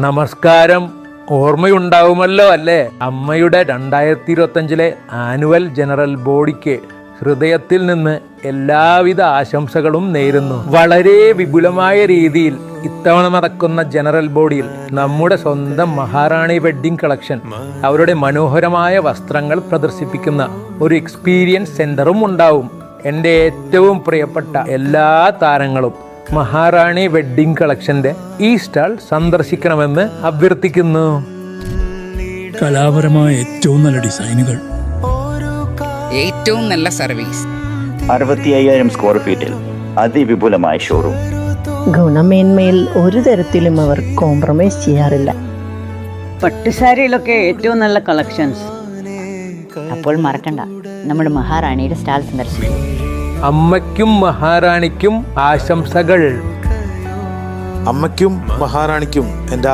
നമസ്കാരം. ഓർമ്മയുണ്ടാവുമല്ലോ അല്ലേ? അമ്മയുടെ 2025 ആനുവൽ ജനറൽ ബോഡിക്ക് ഹൃദയത്തിൽ നിന്ന് എല്ലാവിധ ആശംസകളും നേരുന്നു. വളരെ വിപുലമായ രീതിയിൽ ഇത്തവണ നടക്കുന്ന ജനറൽ ബോഡിയിൽ നമ്മുടെ സ്വന്തം മഹാറാണി വെഡ്ഡിംഗ് കളക്ഷൻ അവരുടെ മനോഹരമായ വസ്ത്രങ്ങൾ പ്രദർശിപ്പിക്കുന്ന ഒരു എക്സ്പീരിയൻസ് സെന്ററും ഉണ്ടാവും. എൻ്റെ ഏറ്റവും പ്രിയപ്പെട്ട എല്ലാ താരങ്ങളും മഹാറാണി വെഡ്ഡിംഗ് കളക്ഷന്റെ ഈ സ്റ്റാൾ സന്ദർശിക്കണമെന്ന് അഭ്യർത്ഥിക്കുന്നു. കലാപരമായ ഏറ്റവും നല്ല ഡിസൈനുകൾ, ഏറ്റവും നല്ല സർവീസ്, 65,000 സ്ക്വയർ ഫീറ്റിൽ അതിവിപുലമായ ഷോറൂം. ഗുണമേന്മയിൽ ഒരു തരത്തിലും അവർ കോംപ്രമൈസ് ചെയ്യാറില്ല. പട്ടുസാരിയിലൊക്കെ ഏറ്റവും നല്ല കളക്ഷൻസ്. അപ്പോൾ മറക്കണ്ട, നമ്മുടെ മഹാറാണിയുടെ സ്റ്റാൾ സന്ദർശിക്കും. അമ്മയ്ക്കും മഹാറാണിക്കും ആശംസകൾ. അമ്മയ്ക്കും മഹാറാണിക്കും എൻ്റെ